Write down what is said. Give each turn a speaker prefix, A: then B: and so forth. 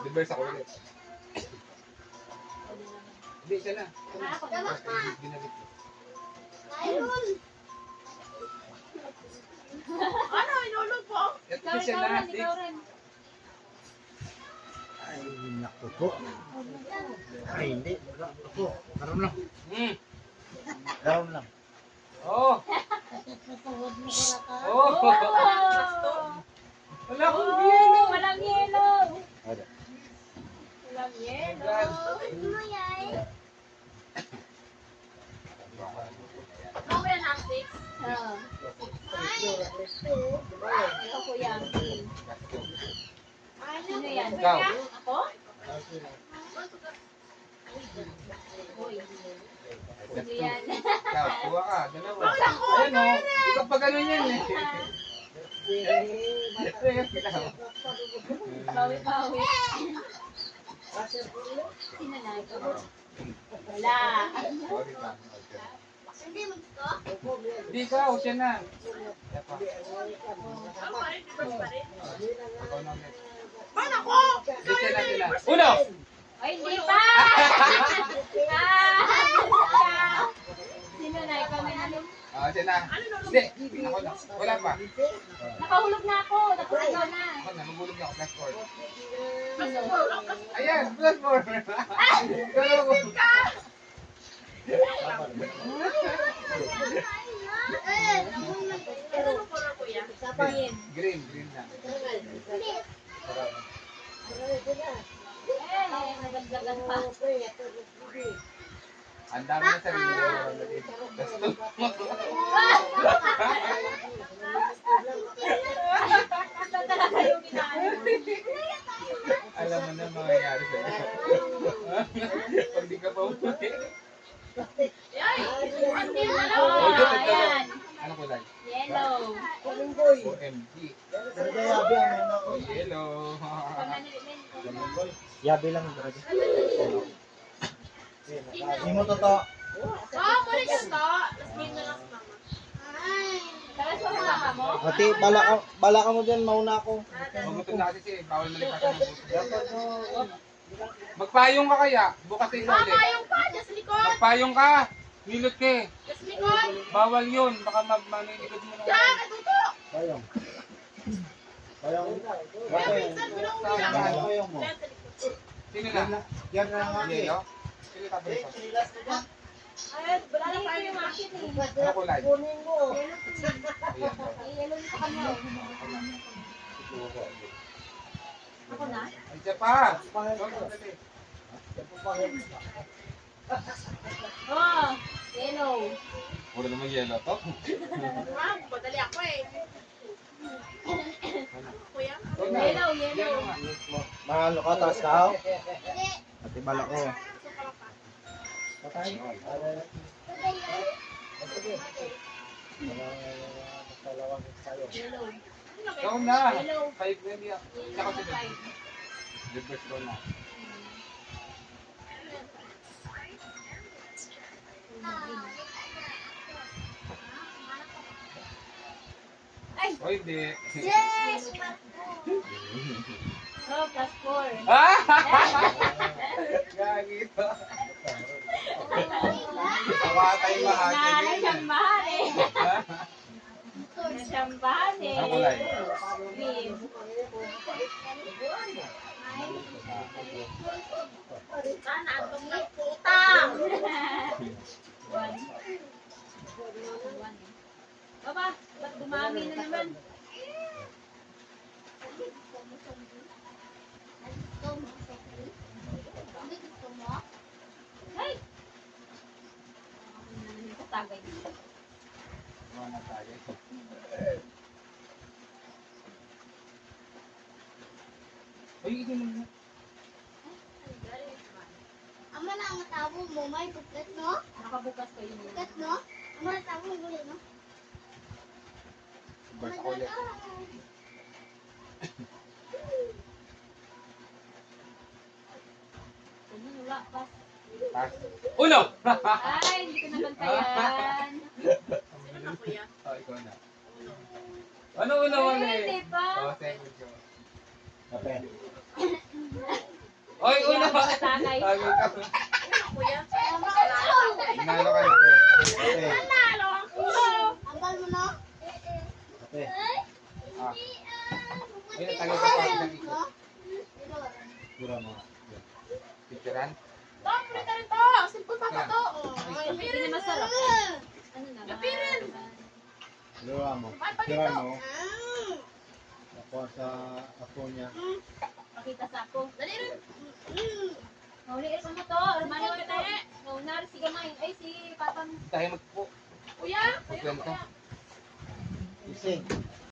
A: Reverse ako ulit. Hindi, siya na. Ginabit ko.
B: Ano, inulog po?
A: Ito siya na.
C: Ay, naku po. Ay, hindi. Ako, karoon lang. Karoon lang.
A: Oh! Oh! Wala akong yelo!
B: Walang yelo!
C: Ada.
B: Walang yelo! Ako yan ang 6? Ito ko yan. Sino yan?
A: Ikaw.
B: Ako? Uy. Sino yan?
A: Ikaw, kuha ka. Dalawa. Ayan o. Ikaw pa ganun yan eh. Ito yung ikaw.
B: Bawi-bawi. Sino na ito? Wala.
A: Sorry pa. Hindi ikaw, siya na. Siya pa. Ako na ulit.
B: Paano ko?
A: Hindi, siya na sila. Uno!
B: Ay, hindi pa! Sino na? Ikaw may halong?
A: Siya na. Hindi, ako na. Wala pa.
B: Nakahulog na ako. Tapos ikaw na.
A: Ako na, magulog na ako. Plus 4.
B: Ano?
A: Ayan, plus 4. Dalawa ko. Green, green na.
B: Nagdagdagan pa.
A: Ang dami na sarili ko.
B: Ito talaga yung ginaan.
A: Alam mo na mangyayari sa'yo. Pag di ka pa umuwi.
B: Ayan.
A: Ano kulay?
B: Yellow.
A: OMG.
C: Yabi ang mga ako.
A: Yellow.
C: Yabi lang. Hindi mo totoo.
B: Muli ka to. Last game na lang si mama. Talas mo mama mo?
C: Pati, bala ka mo dyan, mauna ako.
A: Magutom na kasi siya eh. Bawal malipasan ng buto. Magpayong ka kaya? Bukas sa ikaw ulit.
B: Papayong pa. Just likod.
A: Magpayong ka. Milot ka eh.
B: Just likod.
A: Bawal yun. Baka maniligod mo na.
B: Diyan, natuto.
C: Payong. Payong.
B: Minsan, bilang
C: Payong mo.
A: Sino na?
C: Yan na nga eh.
A: Yelo? Sino tapos ito?
B: Ay, wala na pa yung akin eh.
A: Ano kulay?
C: Kunin mo.
A: Ayan.
B: Yellow sa kanya. Ako na?
A: Ay, siya pa.
B: Oh, yellow.
A: Puro naman yelo to.
B: Ma'am, padali ako eh. Kuya?
A: Yelo
B: Yellow.
A: nga.
C: Mahalo ka, taas ka ako. Pati bala ko. Patay.
B: Yellow.
A: Ikaw na.
B: Yellow.
A: 5 na niya. Tsaka si Ben. Reverse ko na.
B: Ay!
A: O hindi.
B: Yes! Oh, plus 4.
A: Ah! Gagi ito. Tawa tayo mahal.
B: Naaray siyang mahal eh. Chambahan eh.
A: Anong kulay?
B: Green. Sana atong nagputang. One. Baba, ba't dumami na naman? Hey! Tagay.
A: Mga tayo. Ay, ito naman.
D: Ama na ang tabo mo, may buklat, no?
B: Nakabukas ko yun.
D: Buklat, no? Ama na tabo mo, gulo, no?
A: Basta ko ulit.
B: Wala pa.
A: Pass. Uno!
B: Ay, hindi ko nabantayan.
A: Oh, ikaw na. Ano uno wala
B: Ay,
A: eh?
B: hindi pa.
A: Oh, second ko.
C: Kape.
A: Oy, uno!
B: Tagay.
A: Tagay ka.
D: Ang
A: Nalo ka na.
C: Kape.
D: bal mo, no?
C: Kape.
A: Ah. Ay, natagay ka pa ng ikot.
D: No?
C: Pura mo.
A: Picturean?
B: Hindi na masarap. Ano na? Lapirin.
C: Pura mo. Pura mo. Ako sa ako niya.
B: Pakita sa ako. Dali rin. Mauli mo to. Romano ka tayo. Naunar si Gamay. Ay, si Papa.
A: Tayo magpo.
B: Kuya.
A: Kwento.
C: Ising.